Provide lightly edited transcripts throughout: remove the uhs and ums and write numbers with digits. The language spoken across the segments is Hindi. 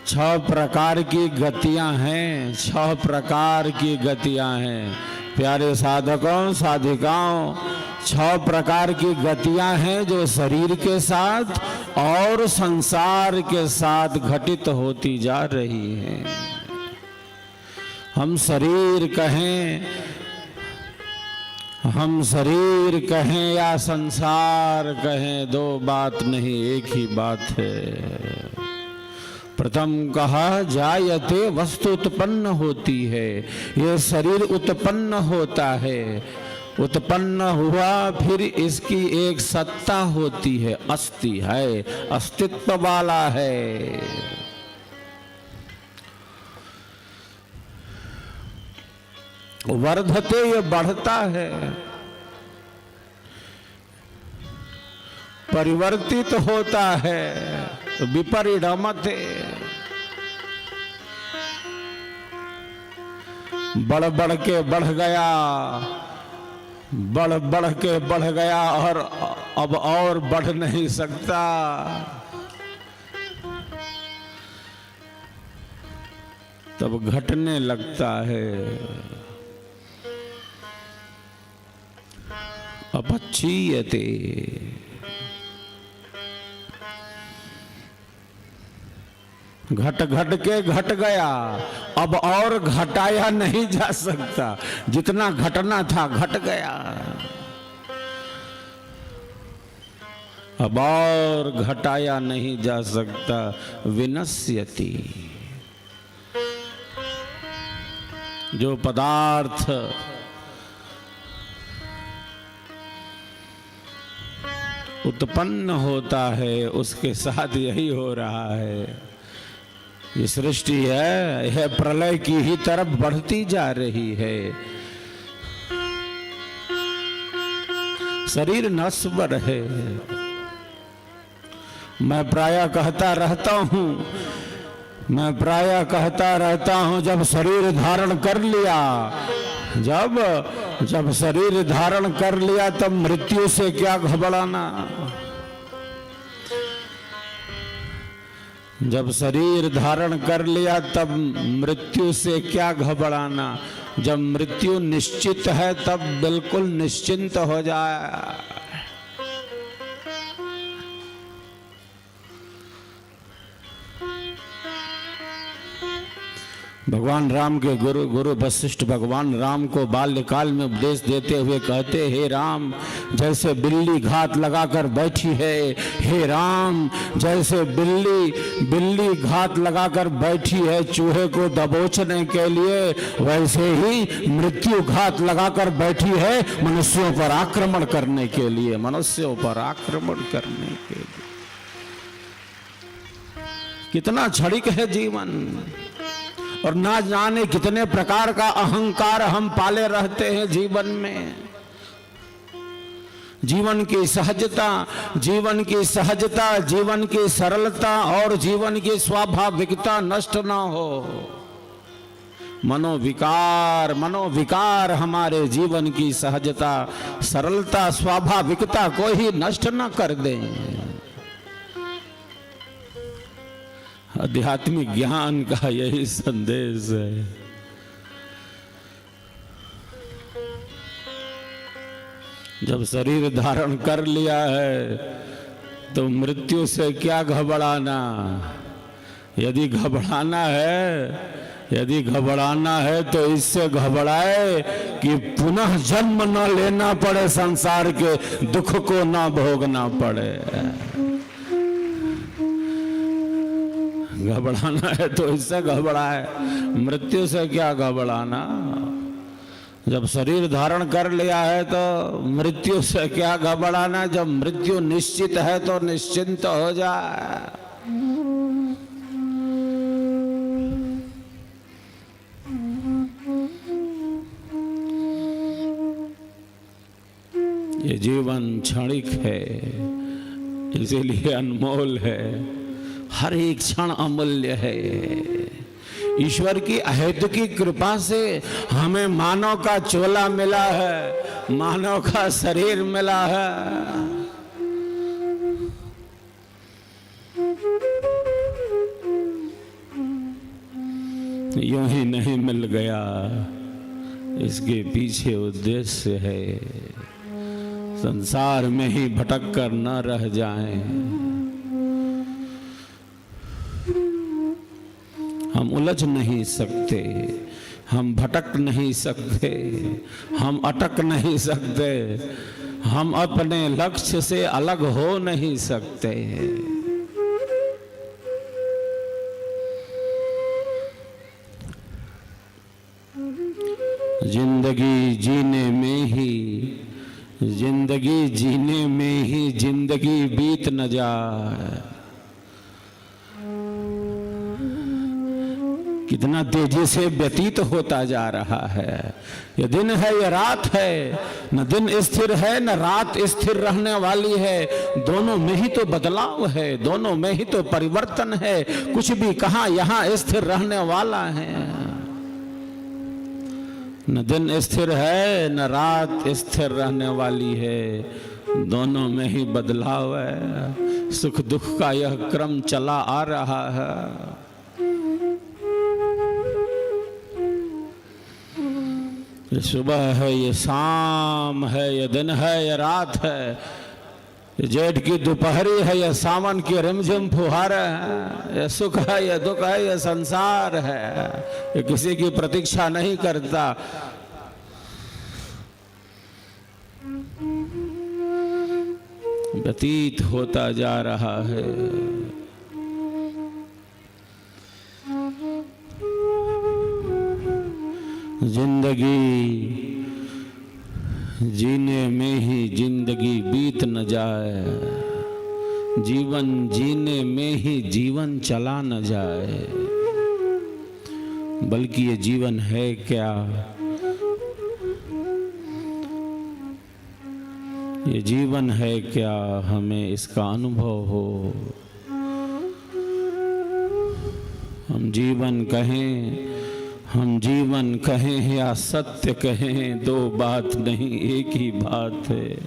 छह प्रकार की गतियां हैं, छह प्रकार की गतियां हैं प्यारे साधकों साधिकाओं। छह प्रकार की गतियां हैं जो शरीर के साथ और संसार के साथ घटित होती जा रही हैं। हम शरीर कहें या संसार कहें, दो बात नहीं एक ही बात है। प्रथम कहा जायते वस्तु उत्पन्न होती है, ये शरीर उत्पन्न होता है, उत्पन्न हुआ फिर इसकी एक सत्ता होती है, अस्ति है, अस्तित्व वाला है। वर्धते ये बढ़ता है, परिवर्तित होता है, विपरिणामते बढ़ बढ़ के बढ़ गया, बढ़ बढ़ के बढ़ गया और अब और बढ़ नहीं सकता। तब घटने लगता है। अपक्षीयते, घट घट के घट गया, अब और घटाया नहीं जा सकता, जितना घटना था घट गया, अब और घटाया नहीं जा सकता। विनश्यति, जो पदार्थ उत्पन्न होता है उसके साथ यही हो रहा है। ये सृष्टि है, यह प्रलय की ही तरफ बढ़ती जा रही है। शरीर नश्वर है। मैं प्रायः कहता रहता हूं जब शरीर धारण कर लिया, जब शरीर धारण कर लिया तब मृत्यु से क्या घबराना। जब शरीर धारण कर लिया तब मृत्यु से क्या घबराना। जब मृत्यु निश्चित है तब बिल्कुल निश्चिंत हो जाए। भगवान राम के गुरु वशिष्ठ भगवान राम को बाल्यकाल में उपदेश देते हुए कहते, हे राम, जैसे बिल्ली घात लगाकर बैठी है, हे राम, जैसे बिल्ली घात लगाकर बैठी है चूहे को दबोचने के लिए, वैसे ही मृत्यु घात लगाकर बैठी है मनुष्यों पर आक्रमण करने के लिए, मनुष्यों पर आक्रमण करने के लिए। कितना क्षणिक है जीवन, और ना जाने कितने प्रकार का अहंकार हम पाले रहते हैं जीवन में। जीवन की सहजता, जीवन की सरलता और जीवन की स्वाभाविकता नष्ट ना हो। मनोविकार हमारे जीवन की सहजता, सरलता, स्वाभाविकता को ही नष्ट ना कर दें। आध्यात्मिक ज्ञान का यही संदेश है। जब शरीर धारण कर लिया है तो मृत्यु से क्या घबराना। यदि घबराना है तो इससे घबराए कि पुनः जन्म न लेना पड़े, संसार के दुख को न भोगना पड़े। घबराना है तो इससे घबराए, मृत्यु से क्या घबराना। जब शरीर धारण कर लिया है तो मृत्यु से क्या घबराना। जब मृत्यु निश्चित है तो निश्चिंत हो जाए। ये जीवन क्षणिक है, इसीलिए अनमोल है। हर एक क्षण अमूल्य है। ईश्वर की अहेतुकी कृपा से हमें मानव का चोला मिला है, मानव का शरीर मिला है। यूं ही नहीं मिल गया, इसके पीछे उद्देश्य है। संसार में ही भटक कर न रह जाएं। हम उलझ नहीं सकते, हम भटक नहीं सकते, हम अटक नहीं सकते, हम अपने लक्ष्य से अलग हो नहीं सकते। जिंदगी जीने में ही, जिंदगी जीने में ही जिंदगी बीत न जाए। कितना तेजी से व्यतीत होता जा रहा है। ये दिन है ये रात है, न दिन स्थिर है न रात स्थिर रहने वाली है। दोनों में ही तो बदलाव है, दोनों में ही तो परिवर्तन है। कुछ भी कहाँ यहाँ स्थिर रहने वाला है। न दिन स्थिर है न रात स्थिर रहने वाली है। दोनों में ही बदलाव है। सुख दुख का यह क्रम चला आ रहा है। ये सुबह है ये शाम है, ये दिन है ये रात है, ये जेठ की दोपहरी है, ये सावन की रिमझिम फुहार है, ये सुख है ये दुख है, ये संसार है। ये किसी की प्रतीक्षा नहीं करता। व्यतीत होता जा रहा है। जिंदगी जीने में ही जिंदगी बीत न जाए। जीवन जीने में ही जीवन चला न जाए। बल्कि ये जीवन है क्या, ये जीवन है क्या, हमें इसका अनुभव हो। हम जीवन कहें, हम जीवन कहें या सत्य कहें, दो बात नहीं एक ही बात है।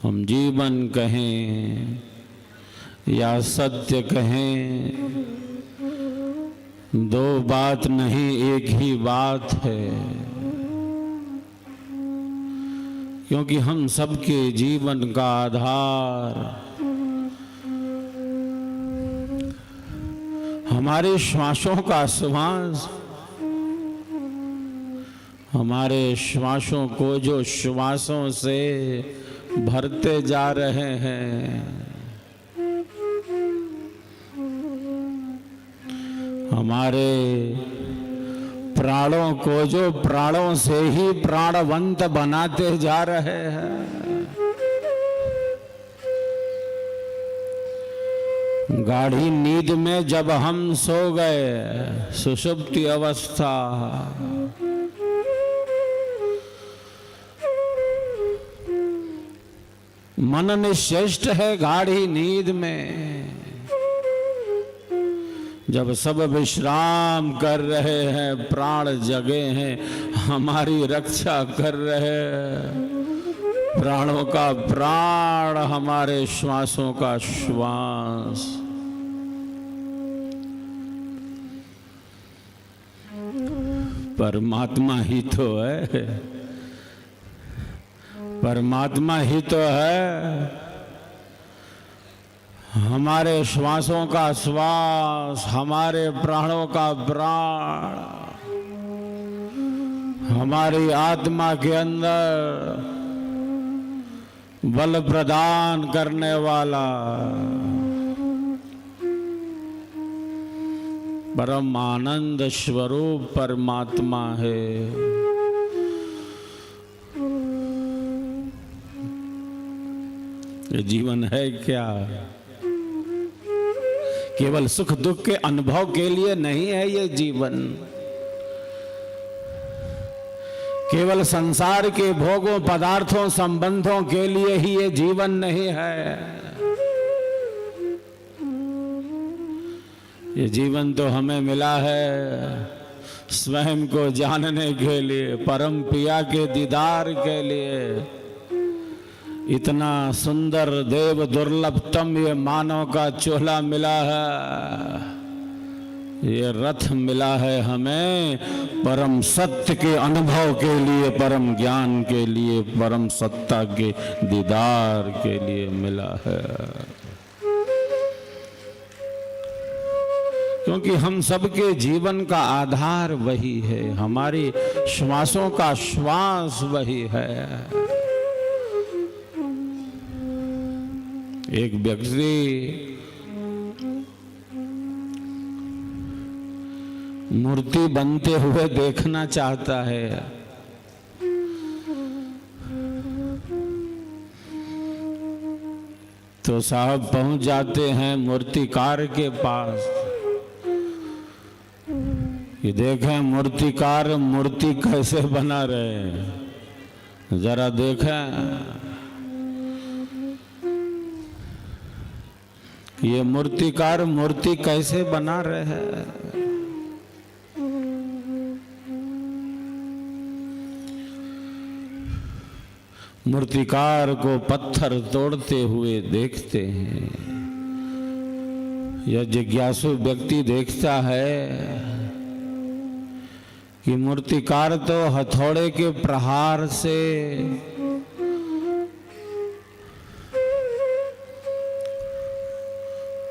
हम जीवन कहें या सत्य कहें, दो बात नहीं एक ही बात है। क्योंकि हम सबके जीवन का आधार हमारे श्वासों का श्वास, हमारे श्वासों को जो श्वासों से भरते जा रहे हैं, हमारे प्राणों को जो प्राणों से ही प्राणवंत बनाते जा रहे हैं। गाढ़ी नींद में जब हम सो गए, सुषुप्ति अवस्था, मन निश्चेष्ट है गाढ़ी नींद में। जब सब विश्राम कर रहे हैं, प्राण जगे हैं, हमारी रक्षा कर रहे हैं। प्राणों का प्राण, हमारे श्वासों का श्वास। परमात्मा ही तो है, परमात्मा ही तो है। हमारे श्वासों का श्वास, हमारे प्राणों का प्राण, हमारी आत्मा के अंदर बल प्रदान करने वाला परम आनंद स्वरूप परमात्मा है। ये जीवन है क्या? केवल सुख दुख के अनुभव के लिए नहीं है ये जीवन। केवल संसार के भोगों, पदार्थों, संबंधों के लिए ही ये जीवन नहीं है। ये जीवन तो हमें मिला है स्वयं को जानने के लिए, परम पिया के दीदार के लिए। इतना सुंदर देव दुर्लभतम ये मानव का चोला मिला है, ये रथ मिला है हमें परम सत्य के अनुभव के लिए, परम ज्ञान के लिए, परम सत्ता के दीदार के लिए मिला है। क्योंकि हम सबके जीवन का आधार वही है, हमारी श्वासों का श्वास वही है। एक व्यक्ति मूर्ति बनते हुए देखना चाहता है, तो साहब पहुंच जाते हैं मूर्तिकार के पास कि देखें मूर्तिकार मूर्ति कैसे बना रहे हैं, जरा देखें ये मूर्तिकार मूर्ति कैसे बना रहे हैं। मूर्तिकार को पत्थर तोड़ते हुए देखते हैं। यह जिज्ञासु व्यक्ति देखता है कि मूर्तिकार तो हथौड़े के प्रहार से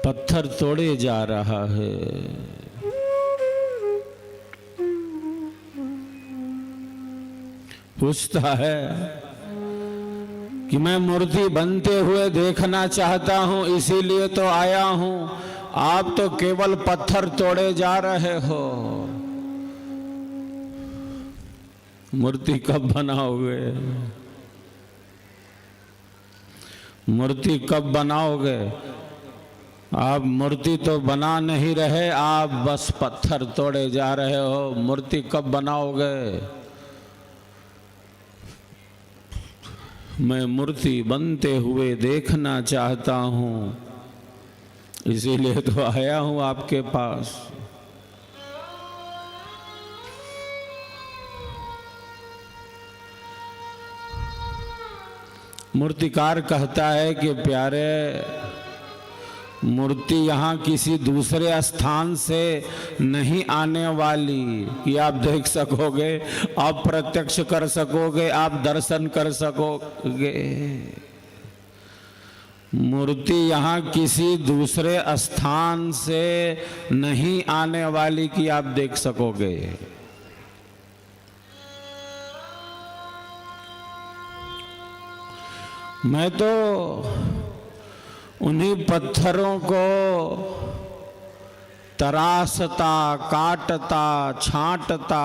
पत्थर तोड़े जा रहा है। पूछता है कि मैं मूर्ति बनते हुए देखना चाहता हूं, इसीलिए तो आया हूं, आप तो केवल पत्थर तोड़े जा रहे हो। मूर्ति कब बनाओगे? मूर्ति कब बनाओगे? आप मूर्ति तो बना नहीं रहे, आप बस पत्थर तोड़े जा रहे हो। मूर्ति कब बनाओगे? मैं मूर्ति बनते हुए देखना चाहता हूं, इसीलिए तो आया हूं आपके पास। मूर्तिकार कहता है कि प्यारे, मूर्ति यहाँ किसी दूसरे स्थान से नहीं आने वाली कि आप देख सकोगे, आप प्रत्यक्ष कर सकोगे, आप दर्शन कर सकोगे। मूर्ति यहाँ किसी दूसरे स्थान से नहीं आने वाली कि आप देख सकोगे। मैं तो उन्हीं पत्थरों को तराशता, काटता, छांटता,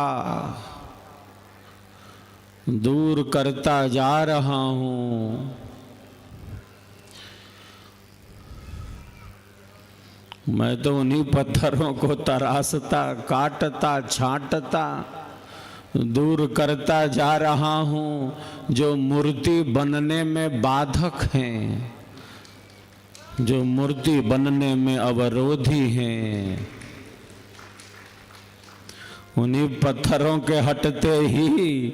दूर करता जा रहा हूं। मैं तो उन्हीं पत्थरों को तराशता, काटता, छांटता, दूर करता जा रहा हूं जो मूर्ति बनने में बाधक हैं, जो मूर्ति बनने में अवरोधी हैं। उन्हीं पत्थरों के हटते ही,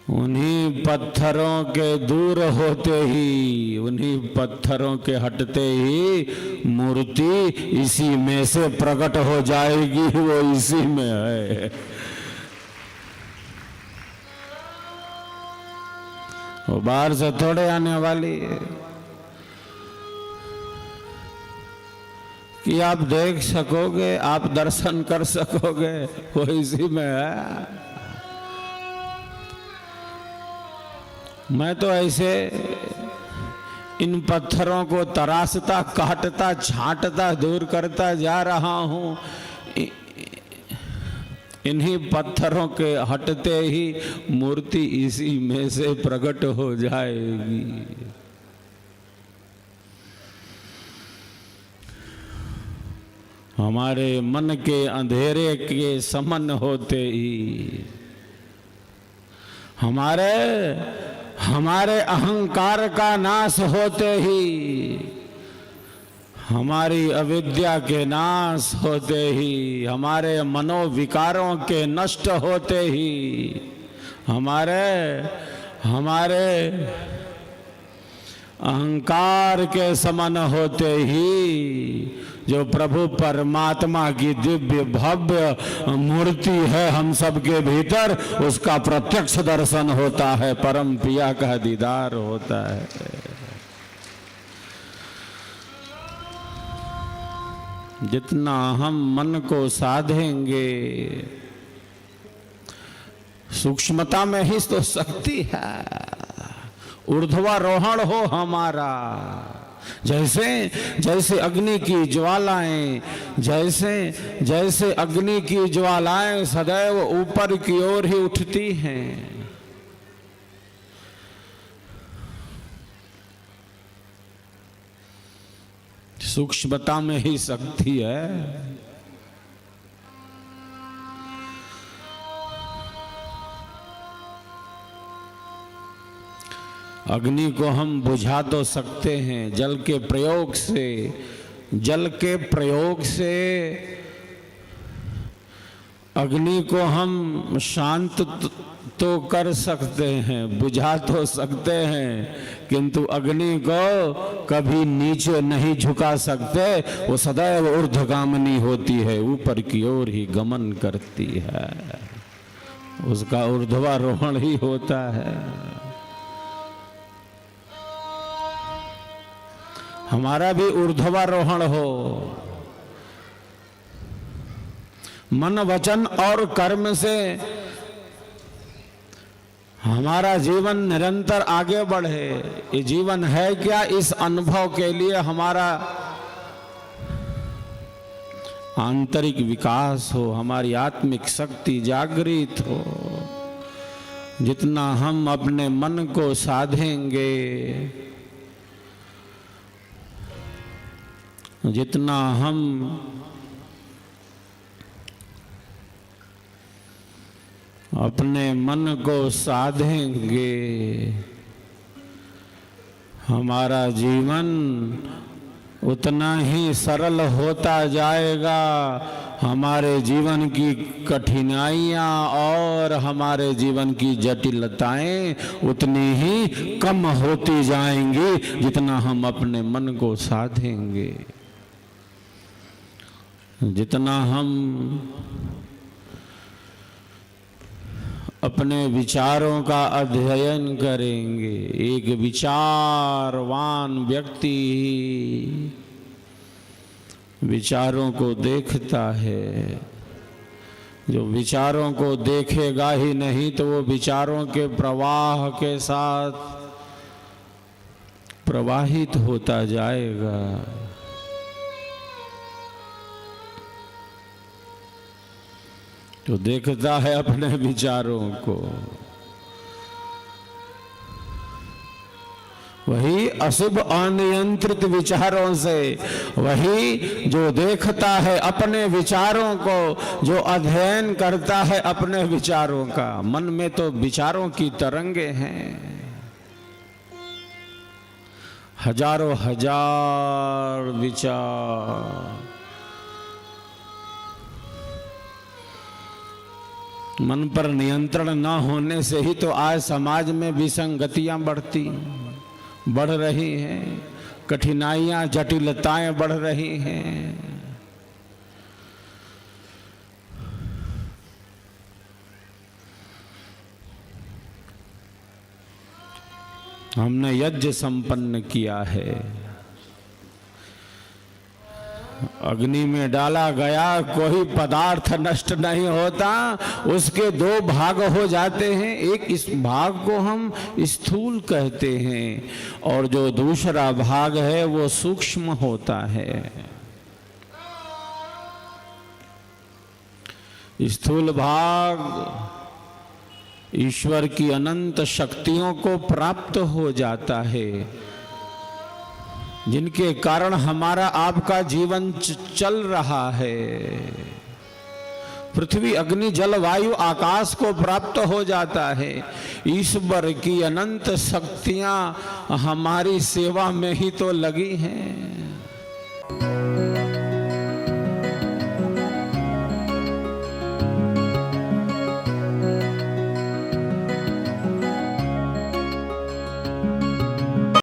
उन्हीं पत्थरों के दूर होते ही, उन्हीं पत्थरों के हटते ही मूर्ति इसी में से प्रकट हो जाएगी। वो इसी में है। वो बाहर से थोड़े आने वाली है कि आप देख सकोगे, आप दर्शन कर सकोगे, वो इसी में है। मैं तो ऐसे इन पत्थरों को तराशता, काटता, छांटता, दूर करता जा रहा हूं। इन्हीं पत्थरों के हटते ही मूर्ति इसी में से प्रकट हो जाएगी। हमारे मन के अंधेरे के समन होते ही, हमारे अहंकार का नाश होते ही, हमारी अविद्या के नाश होते ही, हमारे मनोविकारों के नष्ट होते ही, हमारे हमारे अहंकार के समान होते ही जो प्रभु परमात्मा की दिव्य भव्य मूर्ति है हम सबके भीतर, उसका प्रत्यक्ष दर्शन होता है, परम पिया का दीदार होता है। जितना हम मन को साधेंगे, सूक्ष्मता में ही तो शक्ति है, ऊर्ध्वारोहण हो हमारा। जैसे जैसे अग्नि की ज्वालाएं, जैसे अग्नि की ज्वालाएं सदैव ऊपर की ओर ही उठती हैं, सूक्ष्मता में ही शक्ति है। अग्नि को हम बुझा तो सकते हैं जल के प्रयोग से अग्नि को हम शांत तो कर सकते हैं, बुझा तो सकते हैं, किंतु अग्नि को कभी नीचे नहीं झुका सकते। वो सदैव ऊर्ध्वगामिनी होती है, ऊपर की ओर ही गमन करती है, उसका ऊर्ध्वारोहण ही होता है। हमारा भी ऊर्ध्वारोहण हो, मन वचन और कर्म से हमारा जीवन निरंतर आगे बढ़े। ये जीवन है क्या, इस अनुभव के लिए हमारा आंतरिक विकास हो, हमारी आत्मिक शक्ति जागृत हो। जितना हम अपने मन को साधेंगे, जितना हम अपने मन को साधेंगे, हमारा जीवन उतना ही सरल होता जाएगा। हमारे जीवन की कठिनाइयाँ और हमारे जीवन की जटिलताएं उतनी ही कम होती जाएंगी जितना हम अपने मन को साधेंगे। जितना हम अपने विचारों का अध्ययन करेंगे, एक विचारवान व्यक्ति विचारों को देखता है। जो विचारों को देखेगा ही नहीं तो वो विचारों के प्रवाह के साथ प्रवाहित होता जाएगा। तो देखता है अपने विचारों को, वही अशुभ अनियंत्रित विचारों से, वही जो देखता है अपने विचारों को, जो अध्ययन करता है अपने विचारों का। मन में तो विचारों की तरंगे हैं, हजारों हजार विचार। मन पर नियंत्रण न होने से ही तो आज समाज में विसंगतियां बढ़ रही हैं, कठिनाइयां जटिलताएं बढ़ रही हैं। हमने यज्ञ संपन्न किया है, अग्नि में डाला गया कोई पदार्थ नष्ट नहीं होता, उसके दो भाग हो जाते हैं। एक इस भाग को हम स्थूल कहते हैं और जो दूसरा भाग है वो सूक्ष्म होता है। स्थूल भाग ईश्वर की अनंत शक्तियों को प्राप्त हो जाता है, जिनके कारण हमारा आपका जीवन चल रहा है। पृथ्वी अग्नि जल वायु आकाश को प्राप्त हो जाता है। ईश्वर की अनंत शक्तियां हमारी सेवा में ही तो लगी हैं।